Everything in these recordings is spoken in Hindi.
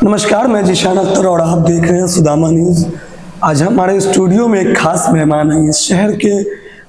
नमस्कार, मैं जीशान अख्तर और आप देख रहे हैं सुदामा न्यूज़। आज हमारे स्टूडियो में एक खास मेहमान हैं, इस शहर के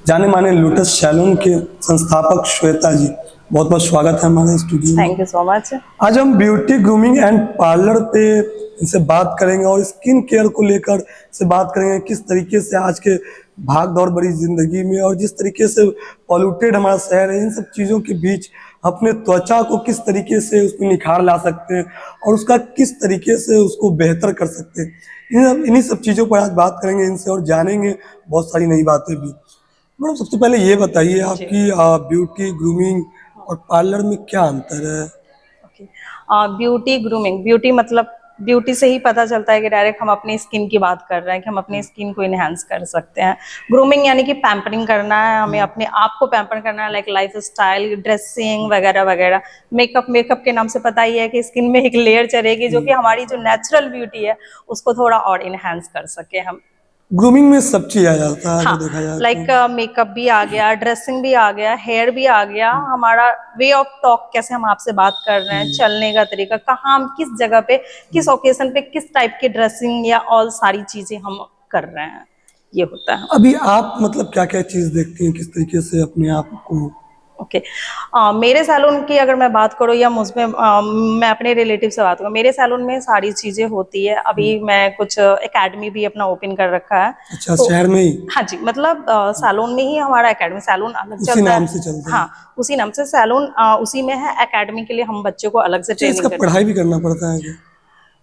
जाने माने लोटस सैलून के संस्थापक श्वेता जी। बहुत बहुत स्वागत है हमारे स्टूडियो में। Thank you so much. आज हम ब्यूटी ग्रूमिंग एंड पार्लर पे इनसे बात करेंगे और स्किन केयर को लेकर से बात करेंगे, किस तरीके से आज के भाग दौड़ भरी जिंदगी में और जिस तरीके से पॉल्यूटेड हमारा शहर है, इन सब चीज़ों के बीच अपने त्वचा को किस तरीके से उसमें निखार ला सकते हैं और उसका किस तरीके से उसको बेहतर कर सकते हैं। इन्हीं सब चीज़ों पर आज बात करेंगे इनसे और जानेंगे बहुत सारी नई बातें भी। मैडम, सबसे पहले ये बताइए आपकी ब्यूटी ग्रूमिंग और पार्लर में क्या अंतर है? ब्यूटी ग्रूमिंग, ब्यूटी मतलब ब्यूटी से ही पता चलता है कि डायरेक्ट हम अपनी स्किन की बात कर रहे हैं कि हम अपनी स्किन को इनहेंस कर सकते हैं। ग्रूमिंग यानी कि पैम्परिंग करना है, हमें अपने आप को पैम्पर करना है, लाइक लाइफ स्टाइल, ड्रेसिंग वगैरह वगैरह। मेकअप के नाम से पता ही है कि स्किन में एक लेयर चढ़ेगी जो कि हमारी जो नेचुरल ब्यूटी है उसको थोड़ा और इनहेंस कर सके हम। ग्रूमिंग में सब चीज आ जाता है, हाँ, देखा जाए लाइक मेकअप भी आ गया, ड्रेसिंग भी आ गया, हेयर भी आ गया, हमारा वे ऑफ टॉक, कैसे हम आपसे बात कर रहे हैं, चलने का तरीका, कहाँ हम किस जगह पे किस ओकेजन पे किस टाइप की ड्रेसिंग या ऑल सारी चीजें हम कर रहे हैं, ये होता है। अभी आप मतलब क्या क्या चीज देखती हैं, किस तरीके से अपने आप को? ओके मेरे सैलून की अगर मैं बात करूँ या मुझमें मैं अपने रिलेटिव से बात करूँ, मेरे सैलून में सारी चीजें होती है। अभी मैं कुछ एकेडमी भी अपना ओपन कर रखा है। अच्छा, तो शहर में ही? हाँ जी, मतलब सैलून में ही हमारा एकेडमी, सैलून अलग उसी चलता नाम है। से चलता है? हाँ, उसी नाम से सैलून उसी में है। एकेडमी के लिए हम बच्चों को अलग से अच्छा, इसका ट्रेनिंग करते हैं। पढ़ाई भी करना पड़ता है क्या?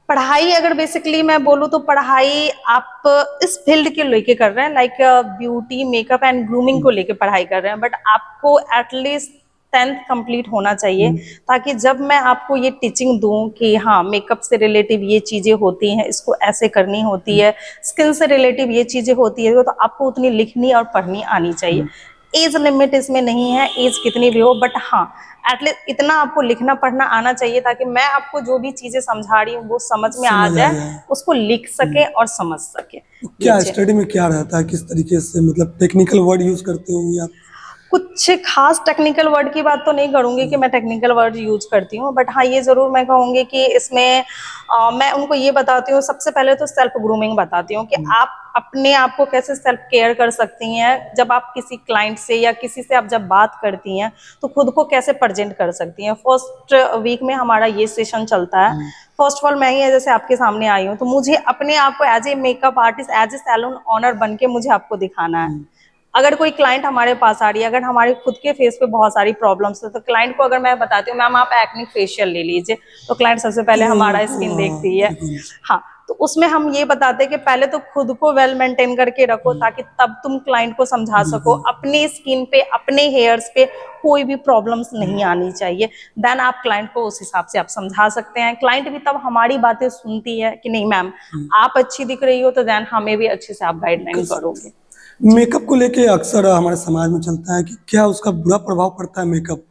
पढ़ाई अगर बेसिकली मैं बोलूँ तो पढ़ाई आप इस फील्ड के लेके कर रहे हैं, like beauty makeup and grooming को लेके पढ़ाई कर रहे हैं, बट आपको एटलीस्ट 10th कंप्लीट होना चाहिए, ताकि जब मैं आपको ये टीचिंग दूं कि हाँ मेकअप से रिलेटिव ये चीजें होती हैं, इसको ऐसे करनी होती है, स्किन से रिलेटिव ये चीजें होती है, तो आपको उतनी लिखनी और पढ़नी आनी चाहिए। एज लिमिट इसमें नहीं है, एज कितनी भी हो, बट हाँ एटलीस्ट इतना आपको लिखना पढ़ना आना चाहिए ताकि मैं आपको जो भी चीजें समझा रही हूँ वो समझ में आ जाए, उसको लिख सके और समझ सके। तो क्या स्टडी में क्या रहता है, किस तरीके से मतलब टेक्निकल वर्ड यूज करते होंगे आप? कुछ खास टेक्निकल वर्ड की बात तो नहीं करूंगी कि मैं टेक्निकल वर्ड यूज करती हूँ, बट हाँ ये जरूर मैं कहूंगी कि इसमें मैं उनको ये बताती हूँ, सबसे पहले तो सेल्फ ग्रूमिंग बताती हूँ कि आप अपने आप को कैसे सेल्फ केयर कर सकती हैं। जब आप किसी क्लाइंट से या किसी से आप जब बात करती हैं तो खुद को कैसे प्रेजेंट कर सकती हैं। फर्स्ट वीक में हमारा ये सेशन चलता है। फर्स्ट ऑफ ऑल मैं ही जैसे आपके सामने आई हूँ तो मुझे अपने आप को as a makeup artist, as a salon owner बन के मुझे आपको दिखाना है। अगर कोई क्लाइंट हमारे पास आ रही है, अगर हमारे खुद के फेस पे बहुत सारी प्रॉब्लम्स है, तो क्लाइंट को अगर मैं बताती हूँ मैम आप एक्ने फेशियल ले लीजिए, तो क्लाइंट सबसे पहले हमारा स्किन देखती है। हाँ, तो उसमें हम ये बताते हैं कि पहले तो खुद को वेल मेंटेन करके रखो ताकि तब तुम क्लाइंट को समझा सको। अपनी स्किन पे, अपने हेयर्स पे कोई भी प्रॉब्लम्स नहीं आनी चाहिए। देन आप क्लाइंट को उस हिसाब से आप समझा सकते हैं। क्लाइंट भी तब हमारी बातें सुनती है कि नहीं मैम आप अच्छी दिख रही हो, तो देन हमें भी अच्छे से आप गाइडलाइन करोगे। मेकअप को लेके अक्सर हमारे समाज में चलता है कि क्या उसका बुरा प्रभाव पड़ता है, मेकअप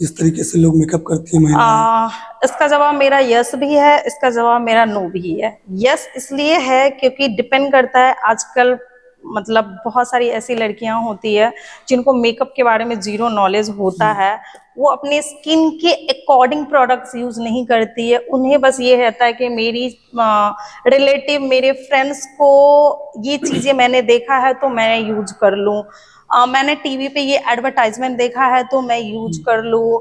जिस तरीके से लोग मेकअप करती है महिलाएं? इसका जवाब मेरा यस भी है, इसका जवाब मेरा नो भी है। यस इसलिए है क्योंकि डिपेंड करता है, आजकल मतलब बहुत सारी ऐसी लड़कियां होती है जिनको मेकअप के बारे में जीरो नॉलेज होता है, वो अपने स्किन के अकॉर्डिंग प्रोडक्ट्स यूज नहीं करती है। उन्हें बस ये रहता है कि मेरी रिलेटिव, मेरे फ्रेंड्स को ये चीजें मैंने देखा है तो मैं यूज कर लूं, मैंने टीवी पे ये एडवर्टाइजमेंट देखा है तो मैं यूज कर लूं,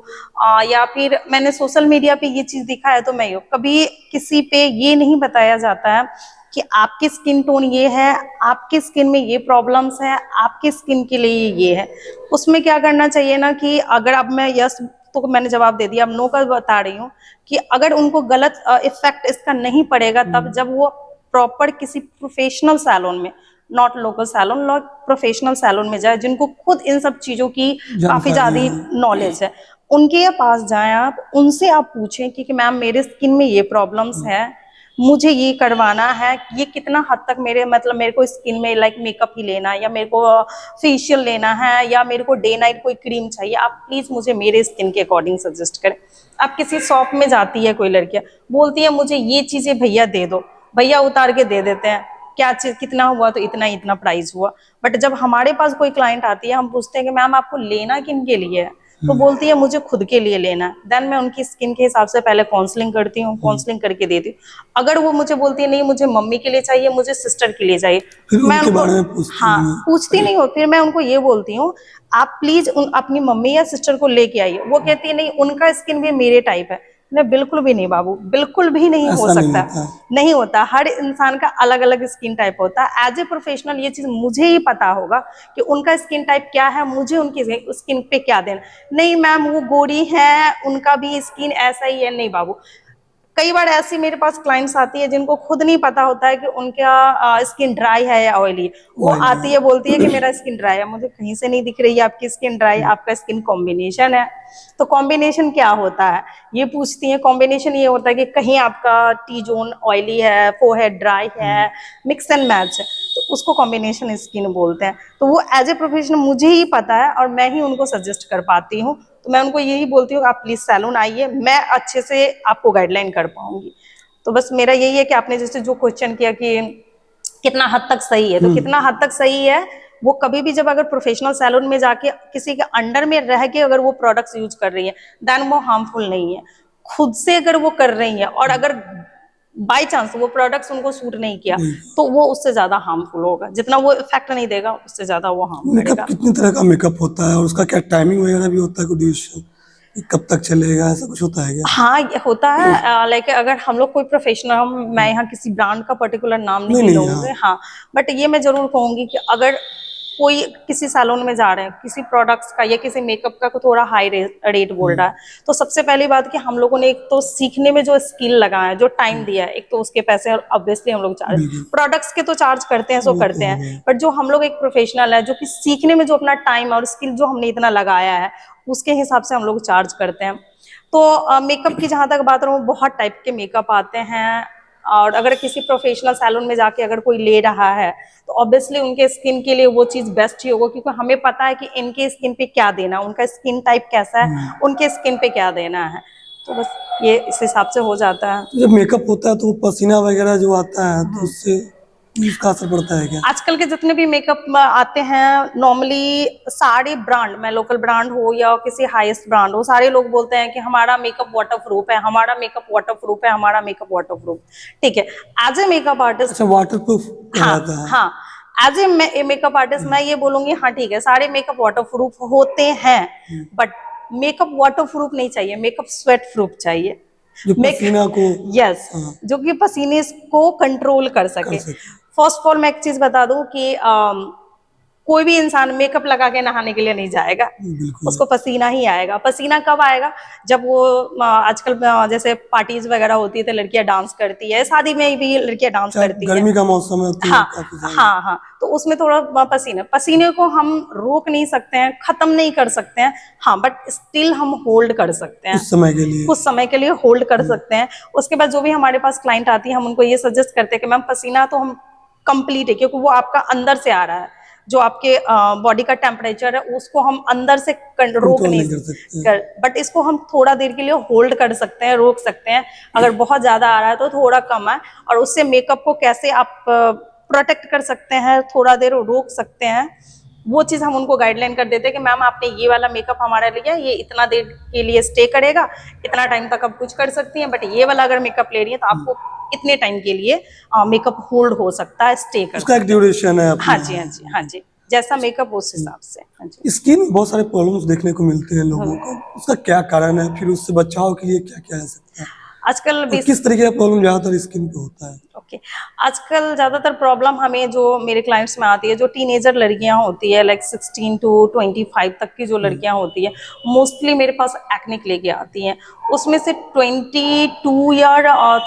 या फिर मैंने सोशल मीडिया पे ये चीज देखा है तो मैं कभी किसी पे ये नहीं बताया जाता है कि आपकी स्किन टोन ये है, आपकी स्किन में ये प्रॉब्लम्स है, आपकी स्किन के लिए ये है। उसमें क्या करना चाहिए ना कि अगर अब मैं यस तो मैंने जवाब दे दिया, अब नो का बता रही हूँ कि अगर उनको गलत इफेक्ट इसका नहीं पड़ेगा तब जब वो प्रॉपर किसी प्रोफेशनल सैलून में, नॉट लोकल सैलून, लोग प्रोफेशनल सैलून में जाए जिनको खुद इन सब चीजों की काफी ज्यादा नॉलेज है, उनके पास जाएं आप, उनसे आप पूछें कि मैम मेरे स्किन में ये प्रॉब्लम्स है, मुझे ये करवाना है, ये कितना हद तक मेरे मतलब मेरे को स्किन में लाइक मेकअप ही लेना है या मेरे को फेशियल लेना है या मेरे को डे नाइट कोई क्रीम चाहिए, आप प्लीज मुझे मेरे स्किन के अकॉर्डिंग सजेस्ट करें। आप किसी शॉप में जाती है कोई लड़कियां बोलती है मुझे ये चीजें भैया दे दो, भैया उतार के दे देते हैं, क्या चीज कितना हुआ तो इतना इतना प्राइस हुआ। बट जब हमारे पास कोई क्लाइंट आती है हम पूछते हैं कि मैम आपको लेना किन के लिए है, तो बोलती है मुझे खुद के लिए लेना है। देन मैं उनकी स्किन के हिसाब से पहले काउंसलिंग करती हूँ, काउंसलिंग करके देती हूँ। अगर वो मुझे बोलती है नहीं मुझे मम्मी के लिए चाहिए, मुझे सिस्टर के लिए चाहिए, फिर मैं उनके उनको बारे में पूछती हाँ नहीं पूछती नहीं हूँ, फिर मैं उनको ये बोलती हूँ आप प्लीज अपनी मम्मी या सिस्टर को लेके आइए। वो कहती है नहीं उनका स्किन भी मेरे टाइप है। मैं बिल्कुल भी नहीं बाबू, बिल्कुल भी नहीं हो ऐसा नहीं सकता, होता है। नहीं होता। हर इंसान का अलग अलग स्किन टाइप होता है। एज ए प्रोफेशनल ये चीज मुझे ही पता होगा कि उनका स्किन टाइप क्या है, मुझे उनकी स्किन पे क्या देना। नहीं मैम वो गोरी है, उनका भी स्किन ऐसा ही है, नहीं बाबू। कई बार ऐसी मेरे पास क्लाइंट्स आती है जिनको खुद नहीं पता होता है कि उनका स्किन ड्राई है या ऑयली। वो ऑयली आती है बोलती है कि मेरा स्किन ड्राई है। मुझे कहीं से नहीं दिख रही है आपकी स्किन ड्राई, आपका स्किन कॉम्बिनेशन है। तो कॉम्बिनेशन क्या होता है ये पूछती है। कॉम्बिनेशन ये होता है कि कहीं आपका टी जोन ऑयली है, फोरहेड ड्राई है, मिक्स एंड मैच है, तो उसको कॉम्बिनेशन स्किन बोलते हैं। तो वो एज ए प्रोफेशनल मुझे ही पता है और मैं ही उनको सजेस्ट कर पाती हूँ। तो मैं उनको यही बोलती हूँ आप प्लीज सैलून आइए, मैं अच्छे से आपको गाइडलाइन कर पाऊंगी। तो बस मेरा यही है कि आपने जैसे जो क्वेश्चन किया कि कितना हद तक सही है, तो कितना हद तक सही है वो कभी भी जब अगर प्रोफेशनल सैलून में जाके किसी के अंडर में रह के अगर वो प्रोडक्ट्स यूज कर रही है देन वो हार्मफुल नहीं है। खुद से अगर वो कर रही है और अगर बाई चांस वो प्रोडक्ट्स उनको सूट नहीं किया तो वो उससे ज्यादा हार्मफुल होगा। जितना वो इफेक्ट नहीं देगा उससे ज्यादा वो हार्म मेकअप करेगा। कितनी तरह का मेकअप होता है और उसका क्या टाइमिंग वगैरह भी होता है, कोई ड्यूरेशन कब तक चलेगा, ऐसा कुछ होता है क्या? हाँ ये होता है। लाइक अगर हम लोग कोई प्रोफेशनल, मैं यहाँ किसी ब्रांड का पर्टिकुलर नाम नहीं नहीं नहीं, लूंगी, हाँ हाँ बट ये मैं जरूर कहूंगी कि अगर कोई किसी सैलून में जा रहे हैं, किसी प्रोडक्ट्स का या किसी मेकअप का थोड़ा हाई रेट बोल रहा है, तो सबसे पहली बात कि हम लोगों ने एक तो सीखने में जो स्किल लगाया है, जो टाइम दिया है, एक तो उसके पैसे ऑब्वियसली हम लोग चार्ज, बिल्कुल, प्रोडक्ट्स के तो चार्ज करते हैं सो वो करते तो हैं, होगा। बट जो हम लोग एक प्रोफेशनल है जो कि सीखने में जो अपना टाइम और स्किल जो हमने इतना लगाया है उसके हिसाब से हम लोग चार्ज करते हैं। तो मेकअप की जहां तक बात रहूं, बहुत टाइप के मेकअप आते हैं और अगर किसी प्रोफेशनल सैलून में जाके अगर कोई ले रहा है तो ऑब्वियसली उनके स्किन के लिए वो चीज बेस्ट ही होगा, क्योंकि हमें पता है कि इनके स्किन पे क्या देना, उनका स्किन टाइप कैसा है, उनके स्किन पे क्या देना है। तो बस ये इस हिसाब से हो जाता है। तो जब मेकअप होता है तो पसीना वगैरह जो आता है तो उससे उसका असर पड़ता है क्या? आजकल के जितने भी मेकअप आते हैं नॉर्मली सारे ब्रांड, मैं लोकल ब्रांड हो या किसी हाईएस्ट ब्रांड हो, सारे लोग बोलते हैं कि हमारा मेकअप वाटर प्रूफ है, हमारा मेकअप वाटर प्रूफ है, हमारा मेकअप वाटर प्रूफ। ठीक है, एज ए मेकअप आर्टिस्ट, अच्छा, वाटर प्रूफ हाँ कहलाता है। हाँ, एज ए मेकअप आर्टिस्ट मैं ये बोलूंगी हाँ ठीक है सारे मेकअप वाटर प्रूफ होते हैं, बट मेकअप वाटर प्रूफ नहीं चाहिए, मेकअप स्वेट प्रूफ चाहिए। जो पसीना को यस, हाँ, जो कि पसीने को कंट्रोल कर सके। फर्स्ट ऑफ ऑल मैं एक चीज बता दूं कि कोई भी इंसान मेकअप लगा के नहाने के लिए नहीं जाएगा, बिल्कुल। उसको पसीना ही आएगा। पसीना कब आएगा? जब वो आजकल जैसे पार्टीज वगैरह होती है तो लड़कियां डांस करती है, शादी में भी लड़कियां डांस चाहे करती है। गर्मी का मौसम है तो हाँ काफी ज्यादा। हाँ हाँ, तो उसमें थोड़ा पसीने को हम रोक नहीं सकते हैं, खत्म नहीं कर सकते हैं, हाँ बट स्टिल हम होल्ड कर सकते हैं, कुछ समय के लिए। कुछ समय के लिए होल्ड कर सकते हैं। उसके बाद जो भी हमारे पास क्लाइंट आती है हम उनको ये सजेस्ट करते हैं कि मैम पसीना तो हम कंप्लीट है, क्योंकि वो आपका अंदर से आ रहा है, जो आपके बॉडी का टेम्परेचर है उसको हम अंदर से रोक कंट्रोल नहीं नहीं कर सकते। कर, बट इसको हम थोड़ा देर के लिए होल्ड कर सकते हैं, रोक सकते हैं। अगर बहुत ज्यादा आ रहा है तो थोड़ा कम है, और उससे मेकअप को कैसे आप प्रोटेक्ट कर सकते हैं, थोड़ा देर रोक सकते हैं, वो चीज हम उनको गाइडलाइन कर देते हैं कि मैम आपने ये वाला मेकअप हमारा लिया, ये इतना देर के लिए स्टे करेगा, इतना टाइम तक आप कुछ कर सकती हैं, बट ये वाला अगर मेकअप ले रही है तो आपको इतने टाइम के लिए मेकअप होल्ड हो सकता है, स्टे कर उसका एक सकते हैं। ड्यूरेशन है अपना। हाँ जी हाँ जी हाँ जी, जैसा मेकअप उस हिसाब से। हाँ जी, स्किन में बहुत सारे प्रॉब्लम्स देखने को मिलते हैं लोगों को, उसका क्या कारण है, फिर उससे बचाव के लिए क्या क्या है सकता है, आजकल और किस तरीके का प्रॉब्लम ज्यादातर स्किन पे होता है? ओके, आजकल ज्यादातर प्रॉब्लम हमें जो मेरे क्लाइंट्स में आती है, जो टीनेजर लड़कियां होती है लाइक 16 to 25 तक की जो लड़कियां होती है, मोस्टली मेरे पास एक्निक लेके आती हैं। उसमें से 22 या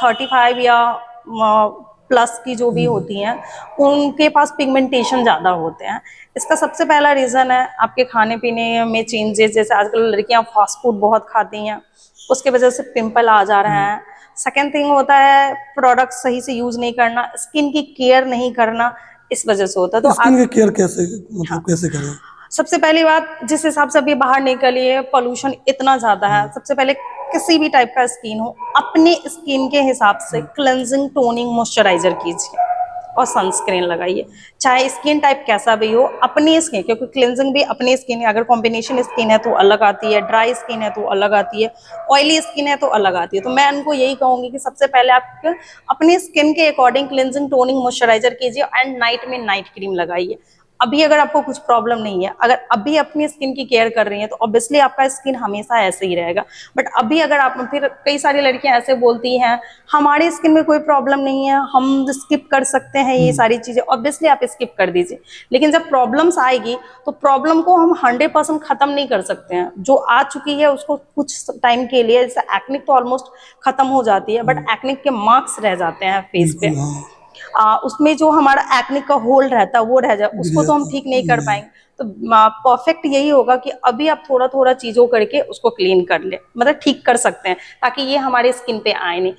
35 या प्लस की जो भी होती हैं उनके पास पिगमेंटेशन ज्यादा होते हैं। इसका सबसे पहला रीजन है आपके खाने पीने में चेंजेस, जैसे आजकल लड़कियां फास्ट फूड बहुत खाती हैं, उसके वजह से पिंपल आ जा रहे हैं। सेकेंड थिंग होता है प्रोडक्ट सही से यूज नहीं करना, स्किन की केयर नहीं करना, इस वजह से होता है। तो स्किन आप की केयर कैसे, मतलब कैसे करें? सबसे पहली बात, जिस हिसाब से अभी बाहर निकलिए पोल्यूशन इतना ज्यादा है, सबसे पहले किसी भी टाइप का स्किन हो अपने स्किन के हिसाब से क्लेंजिंग टोनिंग मॉइस्चराइजर कीजिए। और सनस्क्रीन लगाइए। चाहे स्किन टाइप कैसा भी हो, अपनी स्किन, क्योंकि क्लिनजिंग भी अपनी स्किन है, अगर कॉम्बिनेशन स्किन है तो अलग आती है, ड्राई स्किन है तो अलग आती है, ऑयली स्किन है तो अलग आती है। तो मैं उनको यही कहूंगी कि सबसे पहले आप अपनी स्किन के अकॉर्डिंग क्लिनजिंग, टोनिंग, मॉइस्चराइजर कीजिए एंड नाइट में नाइट क्रीम लगाइए। अभी अगर आपको कुछ प्रॉब्लम नहीं है, अगर अभी अपनी स्किन की केयर कर रही हैं तो ऑब्वियसली आपका स्किन हमेशा ऐसे ही रहेगा। बट अभी अगर आप, फिर कई सारी लड़कियां ऐसे बोलती हैं हमारी स्किन में कोई प्रॉब्लम नहीं है, हम स्किप कर सकते हैं ये सारी चीजें, ऑब्वियसली आप स्किप कर दीजिए। लेकिन जब प्रॉब्लम्स आएगी तो प्रॉब्लम को हम 100% खत्म नहीं कर सकते हैं। जो आ चुकी है उसको कुछ टाइम के लिए, जैसे एक्निक तो ऑलमोस्ट खत्म हो जाती है, बट एक्निक के मार्क्स रह जाते हैं फेस पे। बिल्कुल, हाँ। उसमें जो हमारा एक्निक का होल रहता है वो रह जाए, उसको तो हम ठीक नहीं कर पाएंगे। तो परफेक्ट यही होगा कि अभी आप थोड़ा थोड़ा चीजों करके उसको क्लीन कर ले, मतलब ठीक कर सकते हैं, ताकि ये हमारे स्किन पे आए नहीं।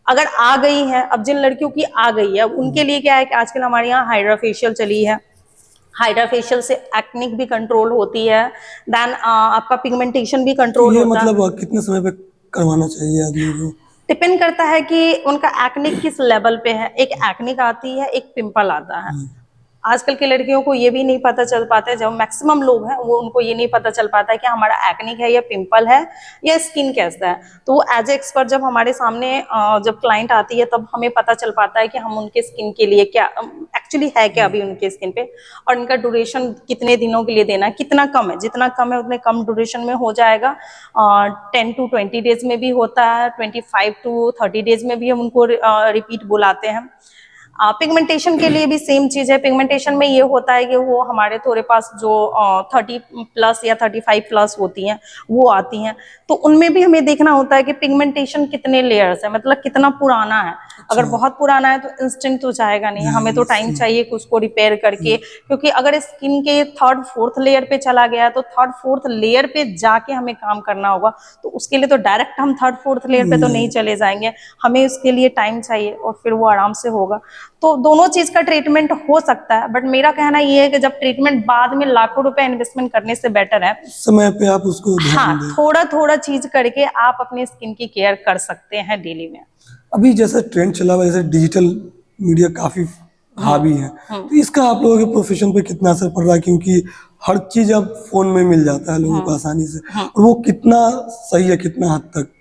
अगर आ गई है, अब जिन लड़कियों की आ गई है उनके लिए क्या है कि आजकल हमारे यहाँ हाइड्रा फेशियल चली है। हाइड्रा फेशियल से एक्निक भी कंट्रोल होती है, देन आपका पिगमेंटेशन भी तो कंट्रोल ये होता है। मतलब कितने समय पे करवाना चाहिए आदमी को? डिपेंड करता है कि उनका एक्निक किस लेवल पे है। एक एक्निक आती है, एक पिंपल आता है। आजकल की लड़कियों को ये भी नहीं पता चल पाता है, जब मैक्सिमम लोग हैं वो, उनको ये नहीं पता चल पाता है कि हमारा एक्निक है या पिंपल है या स्किन कैसा है। तो वो एज ए एक्सपर्ट जब हमारे सामने जब क्लाइंट आती है तब हमें पता चल पाता है कि हम उनके स्किन के लिए क्या एक्चुअली है, क्या अभी उनके स्किन पे, और इनका ड्यूरेशन कितने दिनों के लिए देना है, कितना कम है। जितना कम है उतने कम ड्यूरेशन में हो जाएगा। 10 to 20 डेज में भी होता है, 25 to 30 डेज में भी हम उनको रिपीट बुलाते हैं। पिगमेंटेशन के लिए भी सेम चीज है। पिगमेंटेशन में ये होता है कि वो हमारे थोड़े पास जो 30+ या 35+ होती हैं वो आती हैं, तो उनमें भी हमें देखना होता है कि पिगमेंटेशन कितने लेयर्स है, मतलब कितना पुराना है। अगर बहुत पुराना है तो इंस्टेंट तो जाएगा नहीं, हमें तो टाइम चाहिए कि उसको रिपेयर करके, क्योंकि अगर स्किन के 3rd-4th लेयर पे चला गया है तो 3rd-4th लेयर पे जाके हमें काम करना होगा। तो उसके लिए तो डायरेक्ट हम 3rd-4th लेयर पे तो नहीं चले जाएंगे, हमें उसके लिए टाइम चाहिए और फिर वो आराम से होगा। तो दोनों चीज का ट्रीटमेंट हो सकता है, बट मेरा कहना ये है कि जब ट्रीटमेंट बाद में लाखों रुपए इन्वेस्टमेंट करने से बेटर है समय पे आप उसको ध्यान दें। थोड़ा थोड़ा चीज करके आप अपने स्किन की केयर कर सकते हैं डेली में। अभी जैसे ट्रेंड चला हुआ है, जैसे डिजिटल मीडिया काफी हावी है, तो इसका आप लोगों के प्रोफेशन पे कितना असर पड़ रहा है? क्योंकि हर चीज अब फोन में मिल जाता है लोगों को आसानी से, और वो कितना सही है, कितना हद तक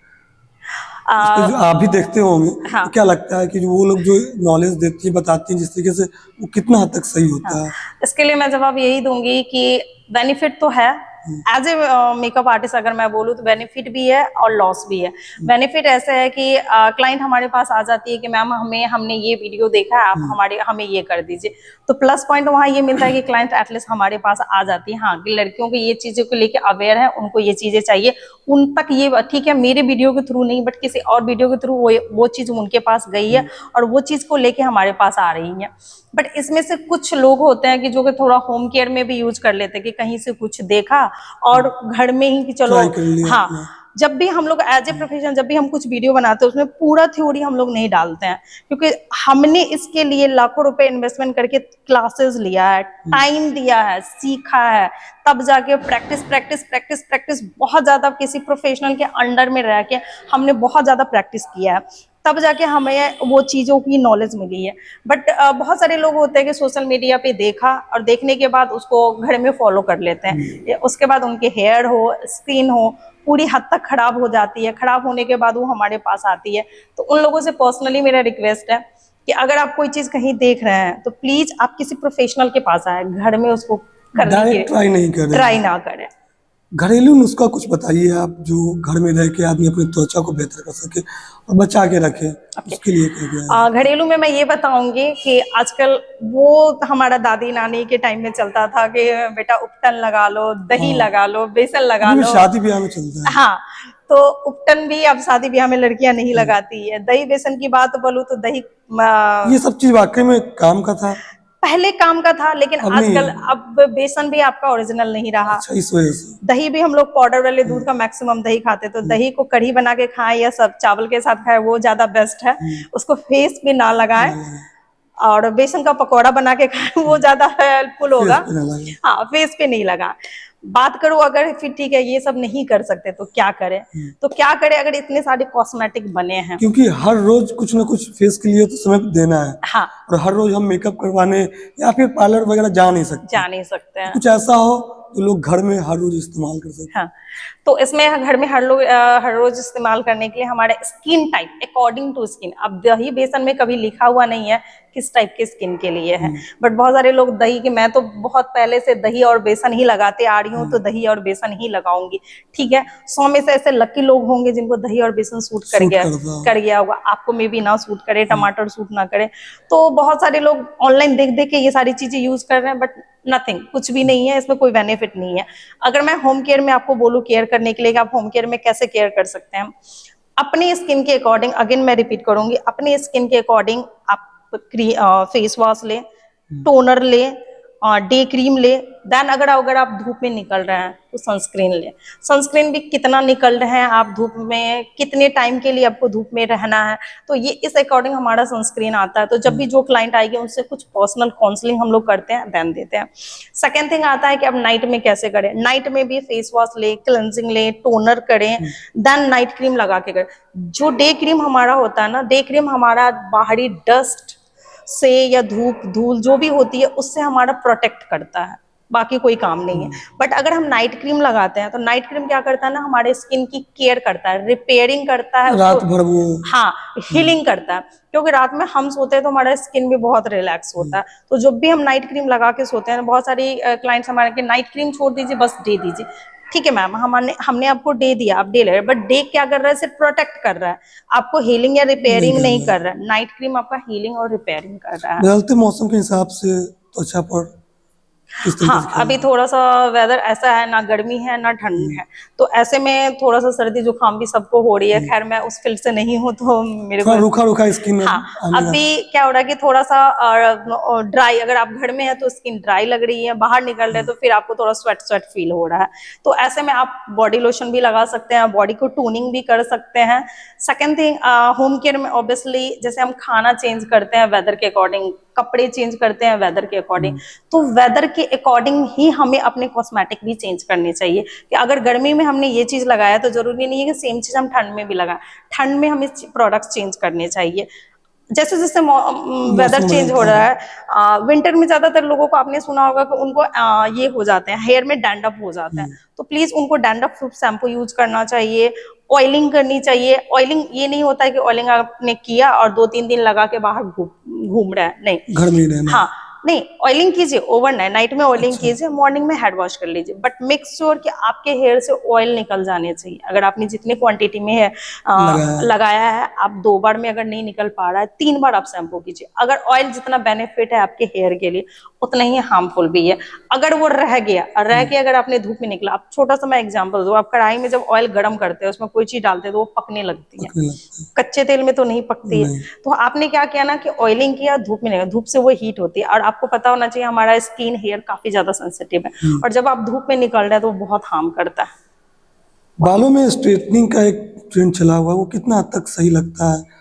इसको जो आप भी देखते होंगे, हाँ। तो क्या लगता है कि जो वो लोग जो नॉलेज देती है, बताती है जिस तरीके से, वो कितना हद तक सही होता है? इसके लिए मैं जवाब यही दूंगी कि बेनिफिट तो है। एज ए मेकअप आर्टिस्ट अगर मैं बोलूँ तो बेनिफिट भी है और लॉस भी है। बेनिफिट ऐसे है कि क्लाइंट हमारे पास आ जाती है कि मैम हमने ये वीडियो देखा है, आप हमें ये कर दीजिए। तो प्लस पॉइंट वहाँ ये मिलता है कि क्लाइंट एटलीस्ट हमारे पास आ जाती है, हाँ कि लड़कियों को ये चीजों को लेके अवेयर है, उनको ये चीजें चाहिए, उन तक ये ठीक है मेरे वीडियो के थ्रू नहीं बट किसी और वीडियो के थ्रू वो चीज उनके पास गई है और वो चीज को लेके हमारे पास आ रही है। बट इसमें से कुछ लोग होते हैं कि जो कि थोड़ा होम केयर में भी यूज कर लेते हैं कि कहीं से कुछ देखा और घर में ही कि चलो, ट्राई कर लिया हाँ अपना। जब भी हम लोग एज ए प्रोफेशन जब भी हम कुछ वीडियो बनाते हैं उसमें पूरा थ्योरी हम लोग नहीं डालते हैं, क्योंकि हमने इसके लिए लाखों रुपए इन्वेस्टमेंट करके क्लासेस लिया है, टाइम दिया है, सीखा है, तब जाके प्रैक्टिस प्रैक्टिस प्रैक्टिस प्रैक्टिस बहुत ज्यादा किसी प्रोफेशनल के अंडर में रह के हमने बहुत ज्यादा प्रैक्टिस किया है, तब जाके हमें वो चीजों की नॉलेज मिली है। बट बहुत सारे लोग होते हैं कि सोशल मीडिया पे देखा और देखने के बाद उसको घर में फॉलो कर लेते हैं, उसके बाद उनके हेयर हो, स्किन हो, पूरी हद तक खराब हो जाती है। खराब होने के बाद वो हमारे पास आती है। तो उन लोगों से पर्सनली मेरा रिक्वेस्ट है कि अगर आप कोई चीज कहीं देख रहे हैं तो प्लीज आप किसी प्रोफेशनल के पास आए, घर में उसको करने डायरेक्ट ट्राई नहीं करें। ट्राई ना करें। घरेलू नुस्खा कुछ बताइए आप, जो घर में रह के आदमी अपनी त्वचा को बेहतर कर सके और बचा के रखे, उसके लिए क्या क्या है? घरेलू में मैं ये बताऊंगी कि आजकल वो हमारा दादी नानी के टाइम में चलता था कि बेटा उपटन लगा लो, दही लगा लो, बेसन लगा अभी लो। शादी ब्याह में चलता है। हाँ, तो उपटन भी अब शादी ब्याह में लड़कियां नहीं लगाती है। दही बेसन की बात बोलूं तो दही ये सब चीज वाकई में काम का था? पहले काम का था, लेकिन अब नहीं आजकल है। अब बेसन भी आपका ओरिजिनल नहीं रहा। अच्छा, इस वजह से दही भी हम लोग पाउडर वाले दूध का मैक्सिमम दही खाते, तो दही को कढ़ी बना के खाएं या सब चावल के साथ खाएं वो ज्यादा बेस्ट है। उसको फेस पे ना लगाएं, और बेसन का पकौड़ा बना के खाएं वो ज्यादा हेल्पफुल होगा। फेस पे ना लगे। हाँ, फेस पे नहीं लगा। बात करो अगर फिर ठीक है ये सब नहीं कर सकते तो क्या करें, तो क्या करें अगर इतने सारे कॉस्मेटिक बने हैं। क्योंकि हर रोज कुछ ना कुछ फेस के लिए तो समय देना है, हाँ, और हर रोज हम मेकअप करवाने या फिर पार्लर वगैरह जा नहीं सकते। जा नहीं सकते हैं। कुछ ऐसा हो तो लोग घर में हर रोज इस्तेमाल कर सकते। हाँ, तो इसमें घर में हर रोज इस्तेमाल करने के लिए हमारे skin type according to skin, अब दही बेसन में कभी लिखा हुआ नहीं है किस टाइप के स्किन के लिए है, बट बहुत सारे लोग दही के, मैं तो बहुत पहले से दही और बेसन ही लगाते आ रही हूँ, तो दही और बेसन ही लगाऊंगी। ठीक है, 100 में से ऐसे लकी लोग होंगे जिनको दही और बेसन सूट कर गया होगा, आपको मे बी ना सूट करे, टमाटर सूट ना करे। तो बहुत सारे लोग ऑनलाइन देख देख के ये सारी चीजें यूज कर रहे हैं, बट नथिंग, कुछ भी नहीं है इसमें, कोई बेनिफिट नहीं है। अगर मैं होम केयर में आपको बोलूं केयर करने के लिए कि आप होम केयर में कैसे केयर कर सकते हैं, अपनी स्किन के अकॉर्डिंग, अगेन मैं रिपीट करूंगी, अपनी स्किन के अकॉर्डिंग आप फेस वॉश ले, टोनर ले, डे क्रीम ले, देन अगर आप धूप में निकल रहे हैं तो सनस्क्रीन ले। सनस्क्रीन भी कितना निकल रहे हैं आप धूप में, कितने टाइम के लिए आपको धूप में रहना है, तो ये इस अकॉर्डिंग हमारा सनस्क्रीन आता है। तो जब भी जो क्लाइंट आएगी उनसे कुछ पर्सनल काउंसलिंग हम लोग करते हैं, देन देते हैं। सेकेंड थिंग आता है कि अब नाइट में कैसे करें, नाइट में भी फेस वॉश ले, क्लेंजिंग ले, टोनर करें, देन नाइट क्रीम लगा के करें। जो डे क्रीम हमारा होता है ना, डे क्रीम हमारा बाहरी डस्ट से या धूप धूल जो भी होती है उससे हमारा प्रोटेक्ट करता है, बाकी कोई काम नहीं है। बट अगर हम नाइट क्रीम लगाते हैं तो नाइट क्रीम क्या करता है ना, हमारे स्किन की केयर करता है, रिपेयरिंग करता है, रात भर वो, हाँ, हीलिंग करता है। क्योंकि रात में हम सोते हैं तो हमारा स्किन भी बहुत रिलैक्स होता है, तो जब भी हम नाइट क्रीम लगा के सोते हैं, बहुत सारी क्लाइंट्स हमारे के नाइट क्रीम छोड़ दीजिए, बस डे दीजिए। ठीक है मैम, हमने आपको डे दिया, आप डे ले रहे, बट डे क्या कर रहा है, सिर्फ प्रोटेक्ट कर रहा है, आपको हीलिंग या रिपेयरिंग नहीं कर रहा है। नाइट क्रीम आपका हीलिंग और रिपेयरिंग कर रहा है। बदलते मौसम के हिसाब से त्वचा पर किस तरीके हाँ, से अभी थोड़ा सा वेदर ऐसा है, ना गर्मी है ना ठंड है, तो ऐसे में थोड़ा सा सर्दी जुकाम भी सबको हो रही है। खैर मैं उस फील्ड से नहीं हूँ तो मेरे को रूखा रूखा स्किन। हाँ, अभी क्या हो रहा है कि थोड़ा सा ड्राई, अगर आप घर में है तो स्किन ड्राई लग रही है, बाहर निकल रहे हैं तो फिर आपको थोड़ा स्वेट स्वेट फील हो रहा है, तो ऐसे में आप बॉडी लोशन भी लगा सकते हैं, बॉडी को टोनिंग भी कर सकते हैं। सेकेंड थिंग, होम केयर में ऑब्वियसली जैसे हम खाना चेंज करते हैं वेदर के अकॉर्डिंग, कपड़े चेंज करते हैं वेदर के अकॉर्डिंग, तो वेदर के अकॉर्डिंग ही हमें अपने कॉस्मेटिक भी चेंज करने चाहिए। कि अगर गर्मी में हमने ये चीज लगाया तो जरूरी नहीं है कि सेम चीज हम ठंड में भी लगाएं, ठंड में हमें प्रोडक्ट्स चेंज करने चाहिए। जैसे जैसे वेदर चेंज हो रहा है, विंटर में ज्यादातर लोगों को आपने सुना होगा कि उनको ये हो जाते हैं, हेयर में डैंड्रफ हो जाता है, तो प्लीज उनको डैंड्रफ प्रूफ शैम्पू यूज करना चाहिए, ऑयलिंग करनी चाहिए। ऑयलिंग ये नहीं होता है कि ऑयलिंग आपने किया और 2-3 दिन लगा के बाहर घूम रहा है, नहीं, घर में रहना। हाँ, नहीं, ऑयलिंग कीजिए ओवरनाइट, नाइट में ऑयलिंग कीजिए, मॉर्निंग में हेड वॉश कर लीजिए, बट मेक श्योर कि आपके हेयर से ऑयल निकल जाने चाहिए। अगर आपने जितनी क्वांटिटी में है लगाया है, आप 2 बार में अगर नहीं निकल पा रहा है, 3 बार आप शैम्पू कीजिए। अगर ऑयल जितना बेनिफिट है आपके हेयर के लिए उतना ही हार्मफुल भी है। अगर वो रह गया अगर आपने धूप में निकला, आप छोटा सा मैं एग्जांपल दूं, आप कढ़ाई में जब ऑयल गर्म करते हैं उसमें कोई चीज डालते हैं तो वो पकने लगती है, कच्चे तेल में तो नहीं पकती है। तो आपने क्या किया ना कि ऑयलिंग किया, धूप में नहीं, धूप से वो हीट होती है, और आपको पता होना चाहिए हमारा स्किन हेयर काफी ज्यादा सेंसिटिव है, और जब आप धूप में निकल रहे हैं तो वो बहुत हार्म करता है। बालों में स्ट्रेटनिंग का एक ट्रेंड चला हुआ है, वो कितना हद तक सही लगता है?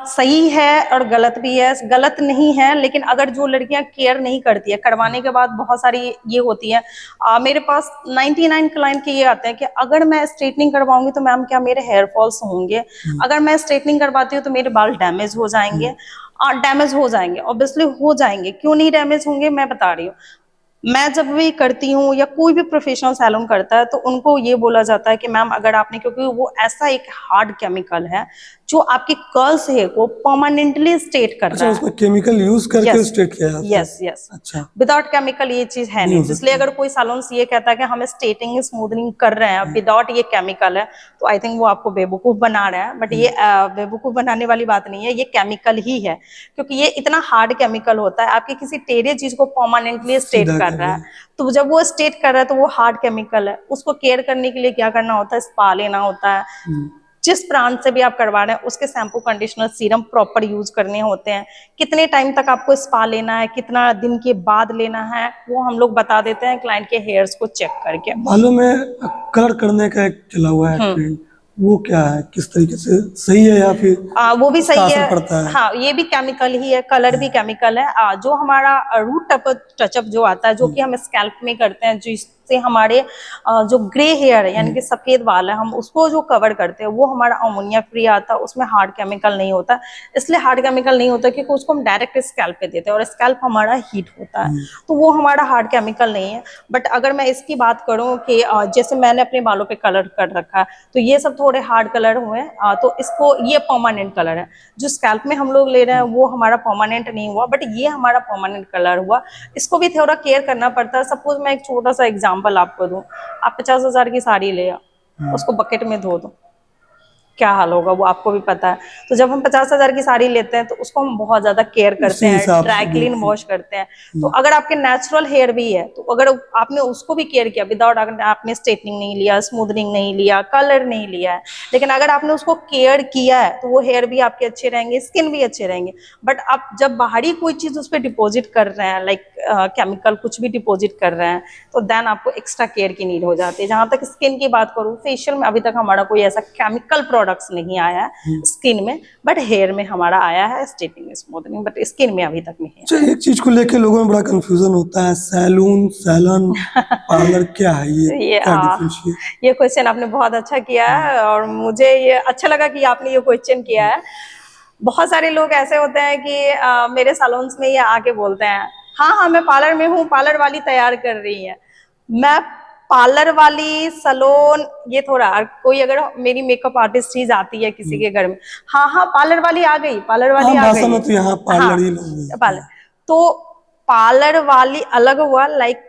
सही है और गलत भी है। गलत नहीं है, लेकिन अगर जो लड़कियां केयर नहीं करती है, करवाने के बाद बहुत सारी ये होती है, मेरे पास 99 क्लाइंट के ये आते हैं कि अगर मैं स्ट्रेटनिंग करवाऊंगी तो मैम क्या मेरे हेयर फॉल्स होंगे, अगर मैं स्ट्रेटनिंग करवाती हूँ तो मेरे बाल डैमेज हो जाएंगे। डैमेज हो जाएंगे, ऑब्वियसली हो जाएंगे, क्यों नहीं डैमेज होंगे, मैं बता रही हूँ। मैं जब भी करती हूँ या कोई भी प्रोफेशनल सैलून करता है तो उनको ये बोला जाता है कि मैम अगर आपने, क्योंकि वो ऐसा एक हार्ड केमिकल है जो आपके कर्ल्स है को परमानेंटली स्ट्रेट कर रहा है। उसमें केमिकल यूज करके स्ट्रेट किया जाता है? Yes yes. अच्छा, विदाउट केमिकल ये चीज है नहीं, इसलिए अगर कोई सैलून ये कहता है कि हम स्ट्रेटिंग स्मूथनिंग कर रहे हैं विदाउट ये केमिकल है, तो आई थिंक वो आपको बेवकूफ बना रहा है। बट ये बेवकूफ बनाने वाली बात नहीं है, ये केमिकल ही है, क्योंकि ये इतना हार्ड केमिकल होता है, आपके किसी टेढ़े चीज को परमानेंटली स्ट्रेट कर रहा है। तो जब वो स्ट्रेट कर रहा है तो वो हार्ड केमिकल है, उसको केयर करने के लिए क्या करना होता है, स्पा लेना होता है। जिस ब्रांड से भी आप करवा रहे हैं उसके shampoo, conditioner, serum proper use करने होते हैं। कितने टाइम तक आपको स्पा लेना है, कितना दिन के बाद लेना है, वो हम लोग बता देते हैं क्लाइंट के हेयर्स को चेक करके। बालों में कलर करने का एक चला हुआ है ट्रेंड, वो क्या है, किस तरीके से सही है या फिर वो भी इसका सही असर है। पड़ता है? हाँ, ये भी केमिकल ही है, कलर भी केमिकल है। जो हमारा रूट टचअप जो आता है, जो कि हम स्कैल्प में करते हैं, जिससे हमारे जो ग्रे हेयर है यानी कि सफेद बाल है, हम उसको जो कवर करते हैं, वो हमारा अमोनिया फ्री आता है, उसमें हार्ड केमिकल नहीं होता। इसलिए हार्ड केमिकल नहीं होता क्योंकि उसको हम डायरेक्ट स्कैल्प पे देते हैं और स्कैल्प हमारा हीट होता है, तो वो हमारा हार्ड केमिकल नहीं है। बट अगर मैं इसकी बात करूं कि जैसे मैंने अपने बालों पे कलर कर रखा है, तो ये सब थोड़े हार्ड कलर हुए हैं, तो इसको ये परमानेंट कलर है। जो स्कैल्प में हम लोग ले रहे हैं वो हमारा परमानेंट नहीं हुआ, बट ये हमारा परमानेंट कलर हुआ। इसको भी थोड़ा केयर करना पड़ता है। सपोज मैं एक छोटा सा एग्जांपल आपको दूं, आप 50,000 की साड़ी ले आओ, उसको बकेट में धो दो, क्या हाल होगा वो आपको भी पता है। तो जब हम 50,000 की साड़ी लेते हैं तो उसको हम बहुत ज्यादा केयर करते उसी हैं, हिसाब ड्राई से क्लीन बिल्कुल। वॉश करते हैं। तो अगर आपके नेचुरल हेयर भी है, तो अगर आपने उसको भी केयर किया विदाउट, आपने स्ट्रेटनिंग नहीं लिया, स्मूथनिंग नहीं लिया, कलर नहीं लिया है, लेकिन अगर आपने उसको केयर किया है, तो वो हेयर भी आपके अच्छे रहेंगे, स्किन भी अच्छे रहेंगे। बट आप जब बाहरी कोई चीज उस पर डिपोजिट कर रहे हैं, लाइक केमिकल कुछ भी डिपोजिट कर रहे हैं, तो देन आपको एक्स्ट्रा केयर की नीड हो जाती है। जहां तक स्किन की बात करूँ, फेशियल में अभी तक हमारा कोई ऐसा केमिकल प्रोडक्ट्स नहीं आया स्किन में, बट हेयर में हमारा आया है स्ट्रेटनिंग स्मूथनिंग, बट स्किन में अभी तक नहीं है। अच्छा, एक चीज को लेके लोगों में बड़ा कंफ्यूजन होता है, सैलून, सैलन, पार्लर क्या है, ये ये क्या डिफरेंशिएट? ये क्वेश्चन आपने बहुत अच्छा किया है और मुझे ये अच्छा लगा कि आपने ये क्वेश्चन किया है। बहुत सारे लोग ऐसे होते हैं कि मेरे सैलून्स में ये आके बोलते हैं, हाँ हाँ मैं पार्लर में हूँ, पार्लर वाली तैयार कर रही है। मैं पार्लर वाली सैलून, ये थोड़ा कोई अगर मेरी मेकअप आर्टिस्ट ही जाती है किसी के घर में, हाँ हाँ पार्लर वाली आ गई, पार्लर वाली आम आ भाषा गई। में तो यहाँ हाँ, पार्लर ही लोग बोलते पार्लर। हैं। तो पार्लर वाली अलग हुआ, लाइक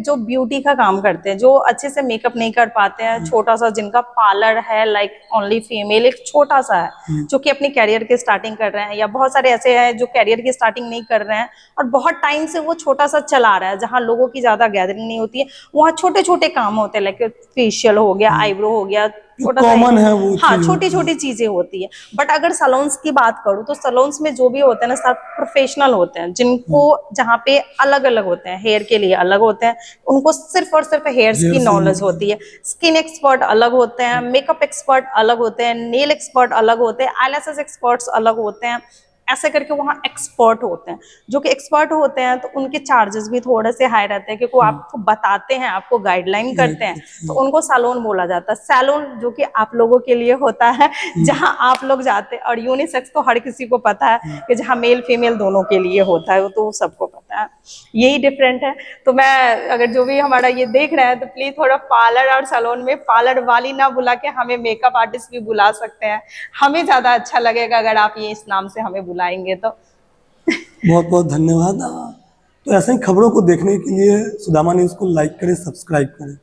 जो ब्यूटी का काम करते हैं, जो अच्छे से मेकअप नहीं कर पाते हैं, छोटा सा जिनका पार्लर है, लाइक ओनली फीमेल, एक छोटा सा है जो कि अपनी कैरियर की स्टार्टिंग कर रहे हैं, या बहुत सारे ऐसे हैं जो कैरियर की स्टार्टिंग नहीं कर रहे हैं और बहुत टाइम से वो छोटा सा चला रहा है, जहाँ लोगों की ज्यादा गैदरिंग नहीं होती है, वहाँ छोटे छोटे काम होते हैं, लाइक फेशियल हो गया, आईब्रो हो गया, छोटा सा, कॉमन है वो हाँ चीज छोटी होती है। छोटी चीजें होती है। बट अगर सैलून्स की बात करूँ, तो सैलून्स में जो भी होते हैं ना, सब प्रोफेशनल होते हैं, जिनको जहाँ पे अलग अलग होते हैं, हेयर के लिए अलग होते हैं, उनको सिर्फ और सिर्फ हेयर्स हेयर की से नॉलेज मतलब होती है। स्किन एक्सपर्ट अलग होते हैं, मेकअप एक्सपर्ट अलग होते हैं, नेल एक्सपर्ट अलग होते हैं, आईलैशेस एक्सपर्ट्स अलग होते हैं, ऐसे करके वहाँ एक्सपर्ट होते हैं। जो कि एक्सपर्ट होते हैं तो उनके चार्जेस भी थोड़े से हाई रहते हैं, क्योंकि वो आपको बताते हैं, आपको गाइडलाइन करते हैं, तो उनको सैलून बोला जाता है। सैलून जो कि आप लोगों के लिए होता है, जहां आप लोग जाते हैं, और यूनिसेक्स तो हर किसी को पता है कि जहां मेल फीमेल दोनों के लिए होता है, वो तो सबको पता है, यही डिफरेंट है। तो मैं, अगर जो भी हमारा ये देख रहा है, तो प्लीज थोड़ा पार्लर और सैलून में पार्लर वाली ना बुला के हमें मेकअप आर्टिस्ट भी बुला सकते हैं, हमें ज्यादा अच्छा लगेगा अगर आप ये इस नाम से हमें बुलाएंगे तो। बहुत बहुत धन्यवाद। तो ऐसे ही खबरों को देखने के लिए सुदामा न्यूज़ को लाइक करें, सब्सक्राइब करें।